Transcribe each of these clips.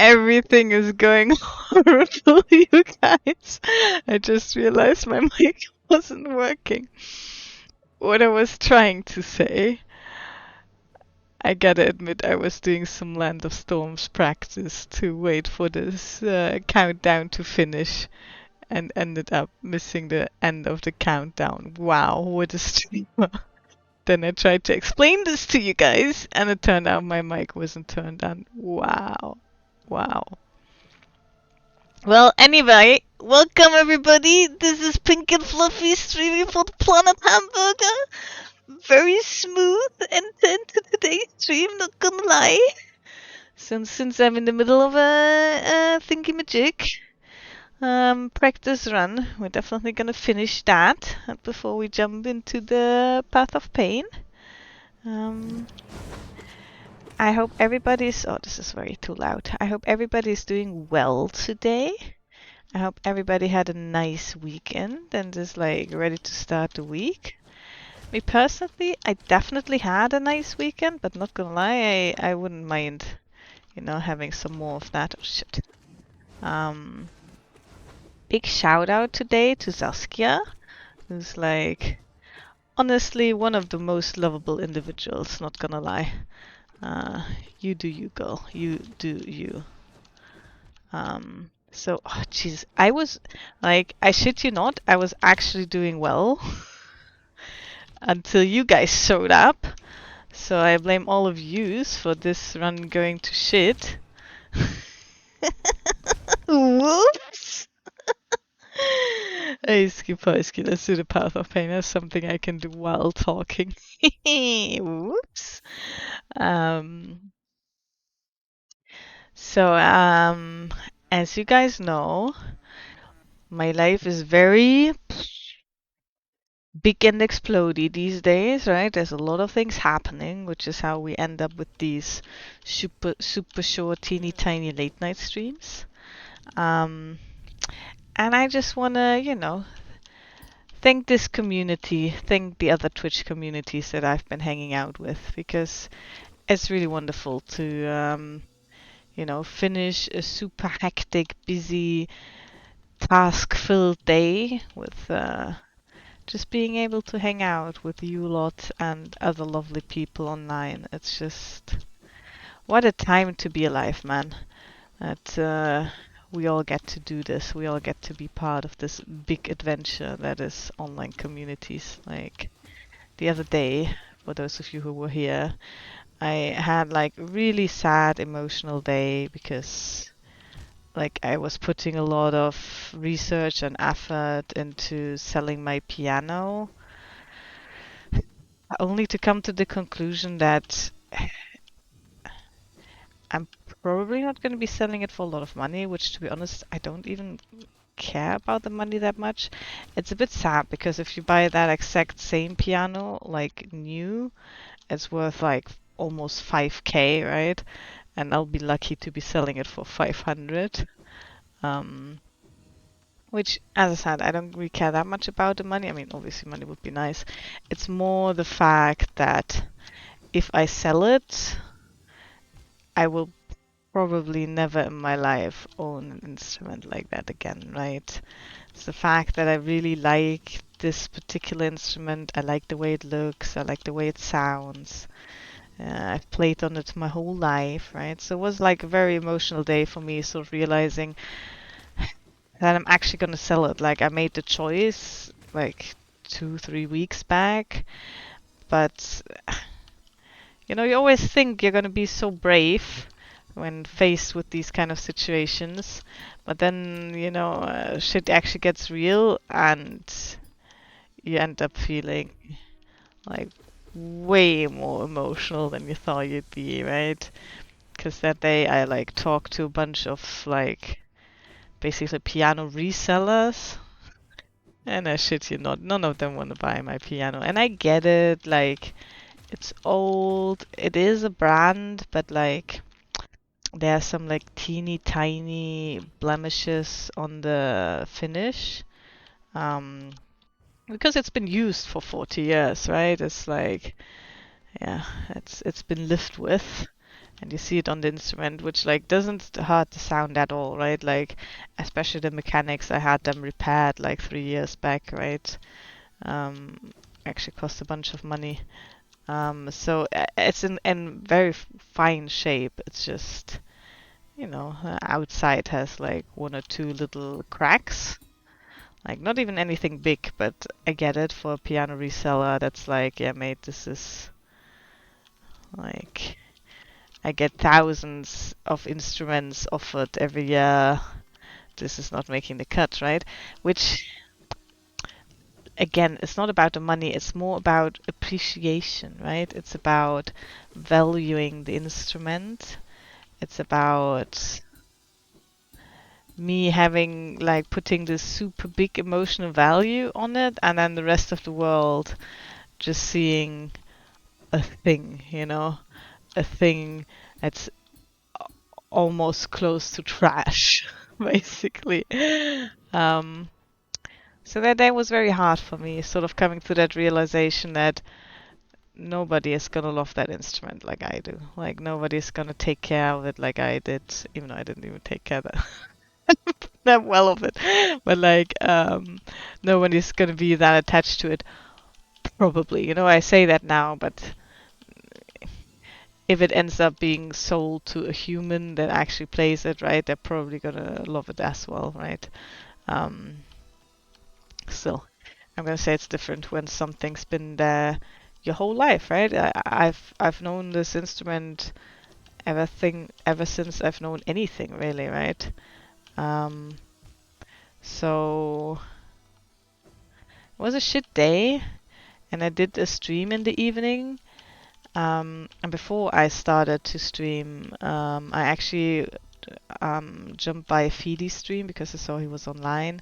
Everything is going horrible, you guys. I just realized my mic wasn't working. What I was trying to say, I gotta admit, I was doing some Land of Storms practice to wait for this countdown to finish and ended up missing the end of the countdown. Wow, what a streamer. Then I tried to explain this to you guys, and it turned out my mic wasn't turned on. Wow. Wow. Well, anyway, welcome everybody. This is Pink and Fluffy streaming for the Planet Hamburger. Very smooth end to today's stream, not gonna lie. Since I'm in the middle of a thingy-majig practice run, we're definitely gonna finish that before we jump into the Path of Pain. I hope everybody's... Oh, this is very too loud. I hope everybody's doing well today. I hope everybody had a nice weekend and is like ready to start the week. Me personally, I definitely had a nice weekend, but not gonna lie, I wouldn't mind, you know, having some more of that. Oh shit. Big shout out today to Saskia, who's like honestly one of the most lovable individuals, not gonna lie. You do you, girl. You do you. So, oh, jeez, I was like, I shit you not, I was actually doing well until you guys showed up. So I blame all of yous for this run going to shit. Whoops! Hey, Skiposki, let's do the Path of Pain. That's something I can do while talking. Whoops. So, as you guys know, my life is very big and explodey these days, right? There's a lot of things happening, which is how we end up with these super short, teeny tiny late night streams. And I just wanna, you know, thank this community, thank the other Twitch communities that I've been hanging out with, because it's really wonderful to, you know, finish a super hectic, busy, task-filled day with just being able to hang out with you lot and other lovely people online. It's just what a time to be alive, man. That we all get to do this. We all get to be part of this big adventure that is online communities. Like the other day, for those of you who were here, I had like a really sad emotional day because like I was putting a lot of research and effort into selling my piano, only to come to the conclusion that I'm probably not going to be selling it for a lot of money, which to be honest, I don't even care about the money that much. It's a bit sad because if you buy that exact same piano, like new, it's worth like almost 5k, right? And I'll be lucky to be selling it for 500. Which, as I said, I don't really care that much about the money. I mean, obviously money would be nice. It's more the fact that if I sell it, I will probably never in my life own an instrument like that again, right? It's the fact that I really like this particular instrument. I like the way it looks. I like the way it sounds. I've played on it my whole life, right? So it was like a very emotional day for me, sort of realizing that I'm actually gonna sell it. Like I made the choice like 2, 3 weeks back, but you know, you always think you're gonna be so brave when faced with these kind of situations, but then you know, shit actually gets real, and you end up feeling like way more emotional than you thought you'd be, right? Because that day I like talked to a bunch of like basically piano resellers. And I shit you not, none of them want to buy my piano. And I get it, like, it's old, it is a brand, but like, there are some like teeny tiny blemishes on the finish. Because it's been used for 40 years, right? It's like, yeah, it's been lived with. and you see it on the instrument, which like doesn't hurt the sound at all, right? Like especially the mechanics, I had them repaired like 3 years back, right? Actually cost a bunch of money. So it's in very fine shape. It's just, outside has like one or two little cracks. Like not even anything big, but I get it for a piano reseller. That's like, yeah, mate, this is like I get thousands of instruments offered every year. This is not making the cut, right? Which again, it's not about the money, it's more about appreciation, right? It's about valuing the instrument. It's about me having like putting this super big emotional value on it, and then the rest of the world just seeing a thing, a thing that's almost close to trash, basically. Um, so that was very hard for me, sort of coming to that realization that nobody is gonna love that instrument like I do. Like nobody's gonna take care of it like I did, even though I didn't even take care that that well of it. But like nobody's gonna be that attached to it. Probably, I say that now, but if it ends up being sold to a human that actually plays it, right, they're probably gonna love it as well, right? Um, Still, I'm gonna say it's different when something's been there your whole life, right? I've known this instrument ever since I've known anything, really, right? Um, so it was a shit day, and I did a stream in the evening. And before I started to stream, I actually jumped by a Feedy stream because I saw he was online,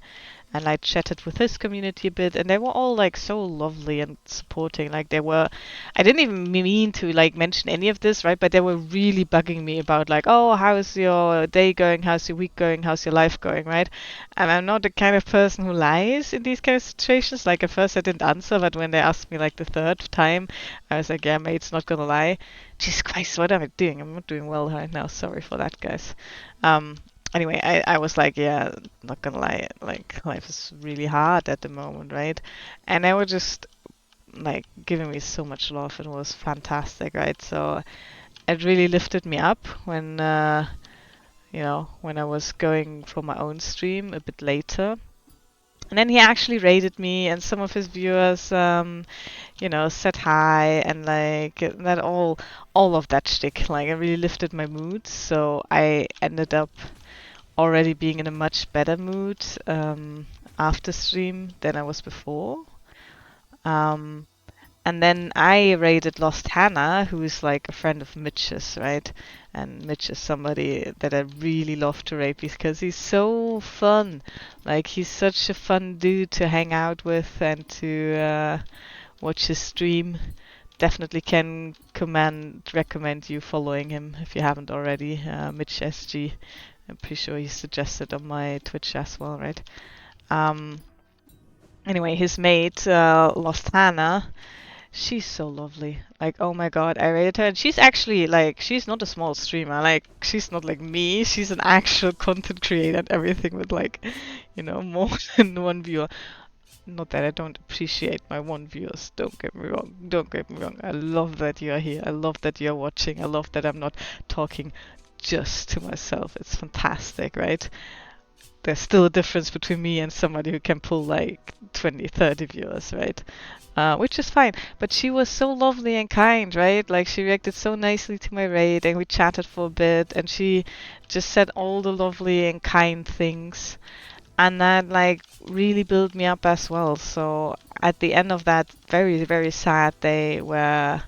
and I chatted with his community a bit, and they were all like so lovely and supporting. Like they were, I didn't even mean to like mention any of this, right? But they were really bugging me about like, oh, how's your day going? How's your week going? How's your life going, right? And I'm not the kind of person who lies in these kind of situations. Like at first I didn't answer, but when they asked me like the third time, I was like, yeah, mate's not gonna lie. Jesus Christ, what am I doing? I'm not doing well right now. Sorry for that, guys. Um, anyway, I was like, yeah, not gonna lie, like life is really hard at the moment, right? And they were just like giving me so much love and it was fantastic, right? So it really lifted me up when when I was going for my own stream a bit later. And then he actually rated me, and some of his viewers, said hi, and like that all of that shtick, like it really lifted my mood. So I ended up already being in a much better mood after stream than I was before. Um, and then I raided Lost Hannah, who is like a friend of Mitch's, right? And Mitch is somebody that I really love to raid because he's so fun. Like he's such a fun dude to hang out with and to watch his stream. Definitely can recommend you following him if you haven't already. Mitch SG. I'm pretty sure he suggested on my Twitch as well, right? Um, anyway, his mate, Lost Hannah, she's so lovely. Like, oh my god, I rated her. And she's actually, like, she's not a small streamer. Like, she's not like me. She's an actual content creator and everything with, like, more than one viewer. Not that I don't appreciate my one viewers. Don't get me wrong. Don't get me wrong. I love that you're here. I love that you're watching. I love that I'm not talking just to myself. It's fantastic, right? There's still a difference between me and somebody who can pull like 20, 30 viewers, right? Which is fine. But she was so lovely and kind, right? Like she reacted so nicely to my raid and we chatted for a bit and she just said all the lovely and kind things. And that like really built me up as well. So at the end of that very, very sad day where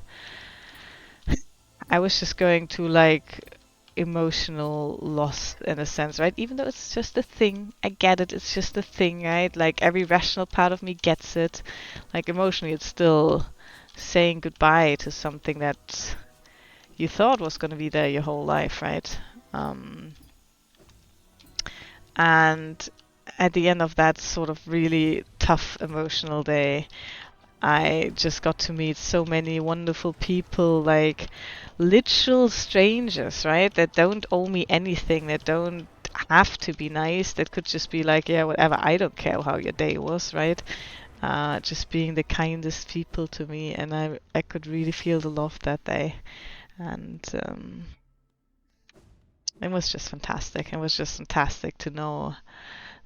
I was just going to like emotional loss in a sense, right? Even though it's just a thing, I get it, it's just a thing, right? Like every rational part of me gets it. Like emotionally, it's still saying goodbye to something that you thought was going to be there your whole life, right? Um, and at the end of that sort of really tough emotional day, I just got to meet so many wonderful people, like literal strangers, right? That don't owe me anything, that don't have to be nice, that could just be like, yeah, whatever, I don't care how your day was, right? Just being the kindest people to me, and I could really feel the love that day. And it was just fantastic. It was just fantastic to know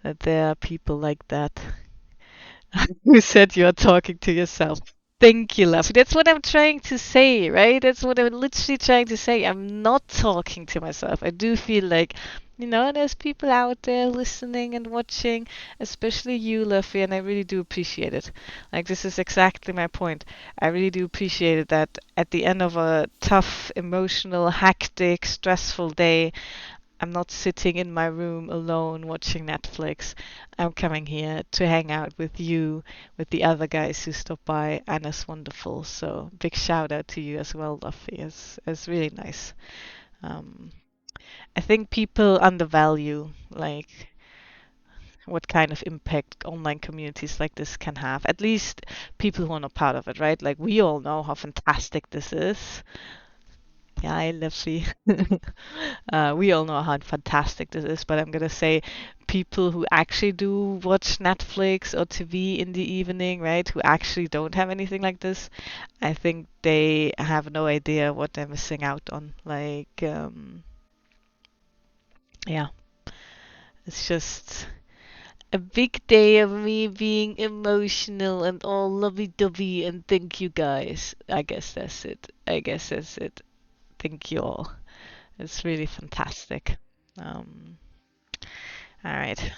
that there are people like that. Who said you're talking to yourself? Thank you, love. That's what I'm trying to say, right? That's what I'm literally trying to say. I'm not talking to myself. I do feel like, there's people out there listening and watching, especially you, Luffy, and I really do appreciate it. Like, this is exactly my point. I really do appreciate it that at the end of a tough, emotional, hectic, stressful day, I'm not sitting in my room alone watching Netflix. I'm coming here to hang out with you, with the other guys who stop by, and it's wonderful. So big shout out to you as well, Luffy. It's really nice. Um, I think people undervalue like what kind of impact online communities like this can have. At least people who are not part of it, right? Like we all know how fantastic this is. Yeah, I love she. We all know how fantastic this is, but I'm gonna say people who actually do watch Netflix or TV in the evening, right? Who actually don't have anything like this, I think they have no idea what they're missing out on. Like, yeah, it's just a big day of me being emotional and all lovey-dovey and thank you guys. I guess that's it. I guess that's it. Thank you all. It's really fantastic. Um, all right.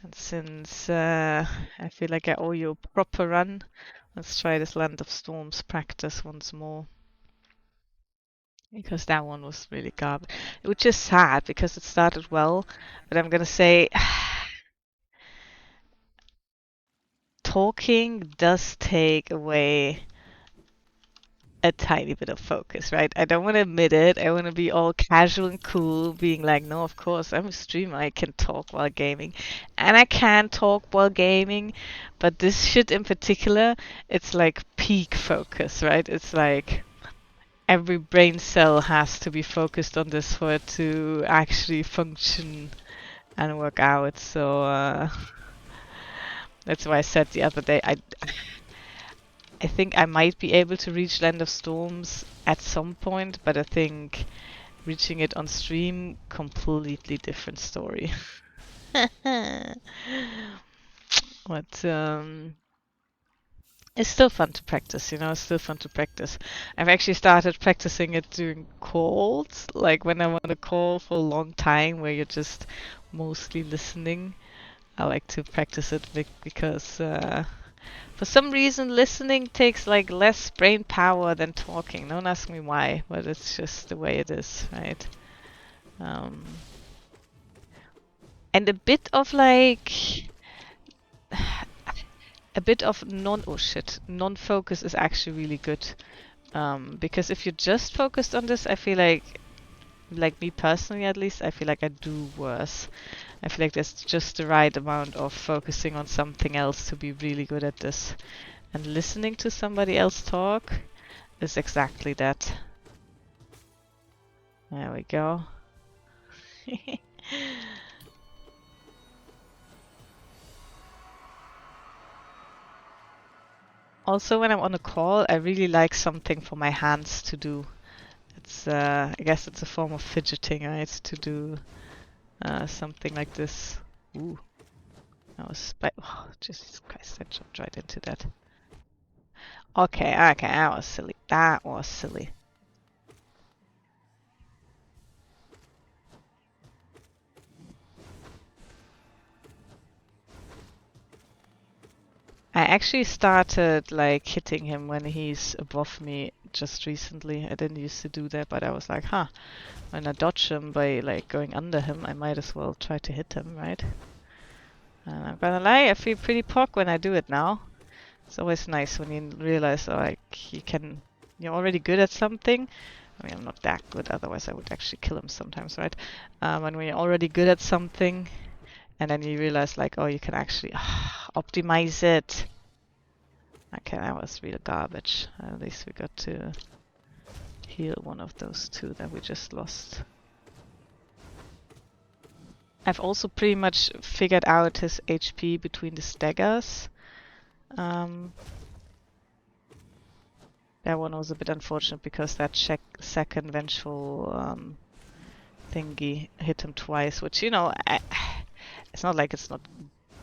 And since I feel like I owe you a proper run, let's try this Land of Storms practice once more. Because that one was really garbage. Which is sad because it started well, but I'm gonna say talking does take away a tiny bit of focus, right? I don't want to admit it. I want to be all casual and cool, being like, no, of course, I'm a streamer. I can talk while gaming. And I can talk while gaming, but this shit in particular, it's like peak focus, right? It's like every brain cell has to be focused on this for it to actually function and work out. So that's why I said the other day, I think I might be able to reach Land of Storms at some point, but I think reaching it on stream, completely different story. But it's still fun to practice, it's still fun to practice. I've actually started practicing it during calls, like when I'm on a call for a long time where you're just mostly listening. I like to practice it because for some reason, listening takes like less brain power than talking. Don't ask me why, but it's just the way it is, right? Um, and a bit of like a bit of non-focus is actually really good. Because if you're just focused on this, I feel like me personally at least, I feel like I do worse. I feel like there's just the right amount of focusing on something else to be really good at this. And listening to somebody else talk is exactly that. There we go. Also, when I'm on a call, I really like something for my hands to do. It's, I guess it's a form of fidgeting, right? To do something like this. Ooh, that was oh, Jesus Christ, I jumped right into that. Okay, that was silly. That was silly. I actually started like hitting him when he's above me just recently. I didn't used to do that, but I was like, huh, when I dodge him by like going under him, I might as well try to hit him, right? And I'm gonna lie, I feel pretty pog when I do it now. It's always nice when you realize like you're already good at something. I mean, I'm not that good, otherwise I would actually kill him sometimes, right? And when you're already good at something, and then you realize like, oh, you can actually optimize it. Okay, that was real garbage. At least we got to heal one of those two that we just lost. I've also pretty much figured out his HP between the staggers. That one was a bit unfortunate because that second vengeful thingy hit him twice, which, you know, it's not like it's not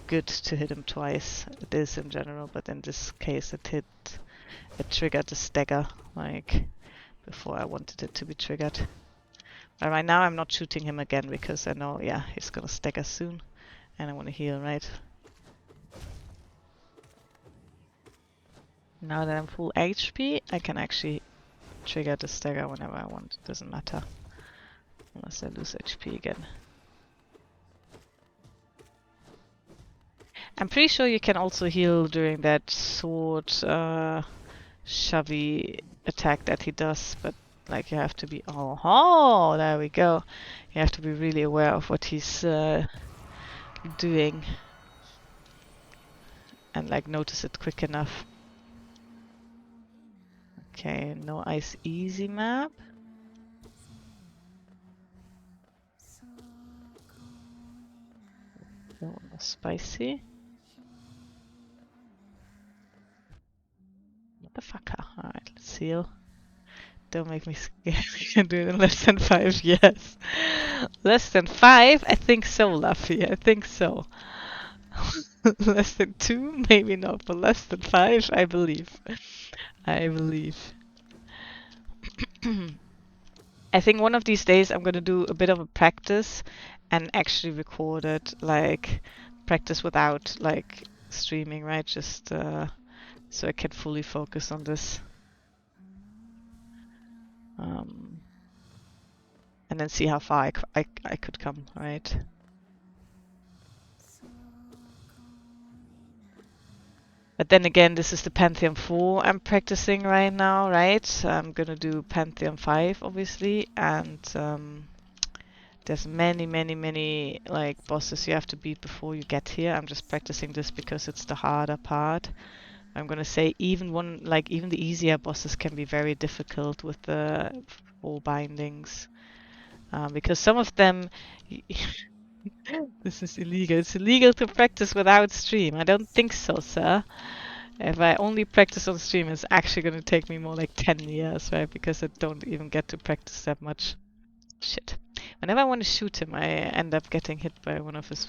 good to hit him twice. It is in general, but in this case it triggered the stagger, like, before I wanted it to be triggered. But right now I'm not shooting him again because I know, yeah, he's gonna stagger soon. And I want to heal, right? Now that I'm full HP, I can actually trigger the stagger whenever I want. It doesn't matter. Unless I lose HP again. I'm pretty sure you can also heal during that sword shovey attack that he does, but like you have to be... Oh, there we go. You have to be really aware of what he's doing. And like notice it quick enough. Okay, no ice easy map. That one was spicy. Motherfucker. Alright, let's heal. Don't make me scared. We can do it in less than 5 years. Less than 5? I think so, Luffy. I think so. Less than 2? Maybe not, but less than 5? I believe. I believe. I think one of these days I'm gonna do a bit of a practice and actually record it, like practice without like streaming, right? Just so I can fully focus on this. And then see how far I could come, right? But then again, this is the Pantheon 4 I'm practicing right now, right? I'm gonna do Pantheon 5, obviously, and there's many like bosses you have to beat before you get here. I'm just practicing this because it's the harder part. I'm gonna say even the easier bosses can be very difficult with the 4 bindings. Because some of them... This is illegal. It's illegal to practice without stream. I don't think so, sir. If I only practice on stream, it's actually going to take me more like 10 years, right? Because I don't even get to practice that much. Shit. Whenever I want to shoot him, I end up getting hit by one of his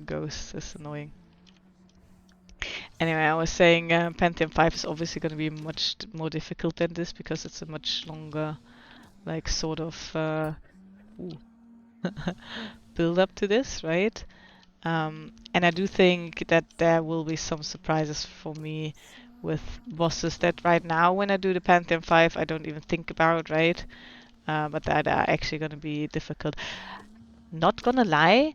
ghosts. It's annoying. Anyway, I was saying Pantheon 5 is obviously going to be much more difficult than this because it's a much longer, like, sort of build up to this, right? And I do think that there will be some surprises for me with bosses that right now when I do the Pantheon 5 I don't even think about, right? But that are actually gonna be difficult. Not gonna lie,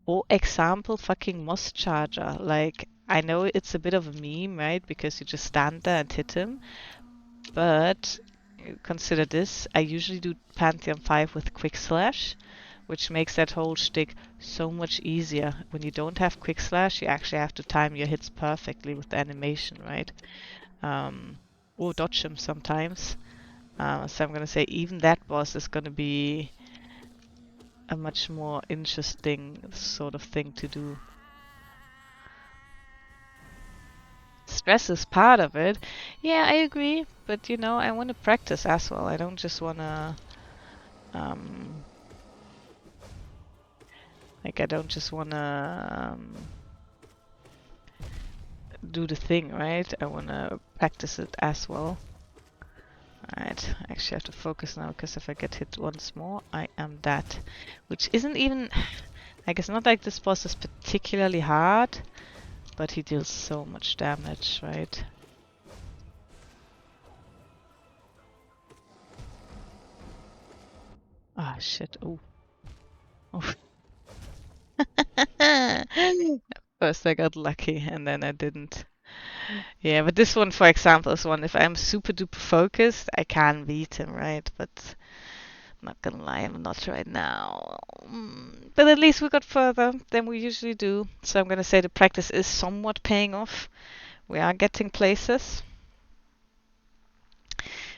for example, fucking Moss Charger. Like, I know it's a bit of a meme, right? Because you just stand there and hit him. But consider this, I usually do Pantheon 5 with Quick Slash, which makes that whole shtick so much easier. When you don't have Quick Slash, you actually have to time your hits perfectly with the animation, right? Or dodge him sometimes. So I'm gonna say even that boss is gonna be a much more interesting sort of thing to do. Stress is part of it. Yeah, I agree. But you know, I want to practice as well. I don't just want to... like, I don't just want to do the thing, right? I want to practice it as well. Alright, I actually have to focus now, because if I get hit once more, I am dead. Which isn't even... like, it's not like this boss is particularly hard, but he deals so much damage, right? Ah, shit. Oh. Oh. First I got lucky, and then I didn't. Yeah, but this one, for example, is one, if I'm super duper focused, I can beat him, right? But I'm not gonna lie, I'm not right now. But at least we got further than we usually do. So I'm gonna say the practice is somewhat paying off, We are getting places,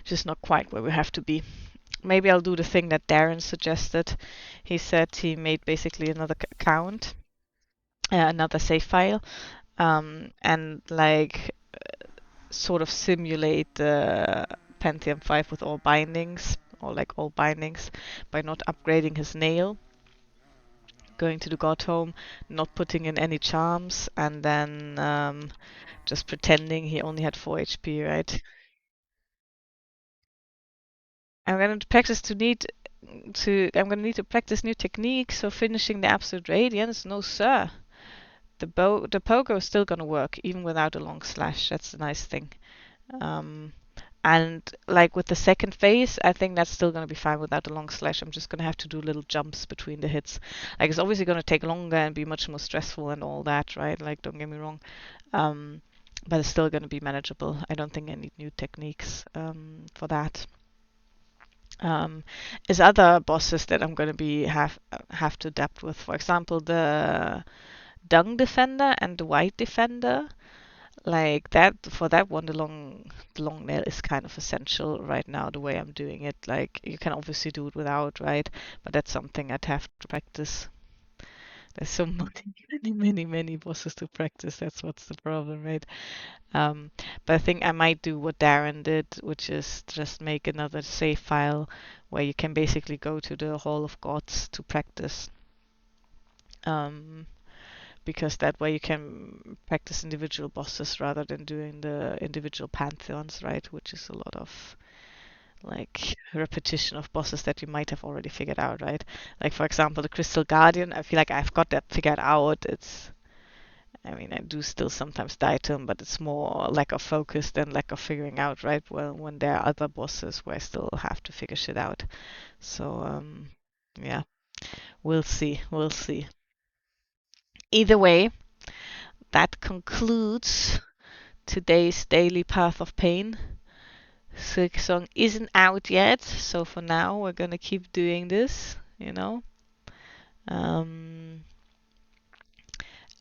just not quite where we have to be. Maybe I'll do the thing that Darren suggested. He said he made basically another account, another save file, and like sort of simulate the Pentium 5 with all bindings, or like all bindings, by not upgrading his nail, going to the god home, not putting in any charms, and then just pretending he only had 4 HP, right? I'm gonna practice to need I'm gonna need to practice new techniques, so finishing the absolute radiance, no sir. The pogo is still gonna work even without a long slash. That's the nice thing. Um, and like with the second phase, I think that's still gonna be fine without a long slash. I'm just gonna have to do little jumps between the hits. Like it's obviously gonna take longer and be much more stressful and all that, right? Like don't get me wrong. Um, but it's still gonna be manageable. I don't think I need new techniques for that. Um, is other bosses that I'm going to be have to adapt with. For example, the Dung Defender and the White Defender. Like that for that one, the long nail is kind of essential right now. The way I'm doing it, like you can obviously do it without, right? But that's something I'd have to practice. There's so many bosses to practice. That's what's the problem, right? But I think I might do what Darren did, which is just make another save file where you can basically go to the Hall of Gods to practice. Um, because that way you can practice individual bosses rather than doing the individual pantheons, right? Which is a lot of like repetition of bosses that you might have already figured out, right? Like for example, the Crystal Guardian, I feel like I've got that figured out. I mean, I do still sometimes die to them, but it's more lack of focus than lack of figuring out, right? Well, when there are other bosses where I still have to figure shit out. So, yeah, we'll see. We'll see. Either way, that concludes today's daily path of pain. Silksong isn't out yet, so for now we're gonna keep doing this, you know. Um,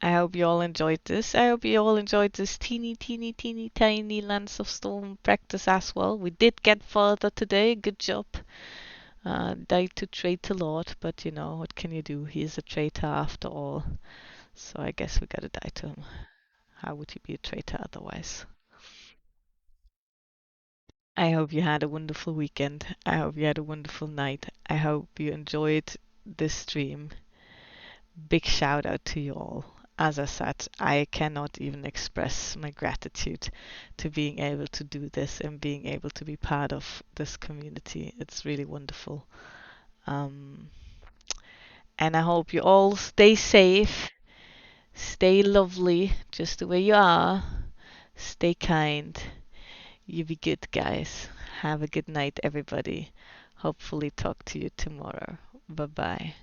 I hope you all enjoyed this. I hope you all enjoyed this teeny tiny Lance of Storm practice as well. We did get further today. Good job. Died to traitor Lord, but you know, what can you do? He is a traitor after all. So I guess we gotta die to him. How would he be a traitor otherwise? I hope you had a wonderful weekend. I hope you had a wonderful night. I hope you enjoyed this stream. Big shout out to you all. As I said, I cannot even express my gratitude to being able to do this and being able to be part of this community. It's really wonderful. Um, and I hope you all stay safe, stay lovely just the way you are, stay kind. You be good, guys. Have a good night, everybody. Hopefully, talk to you tomorrow. Bye bye.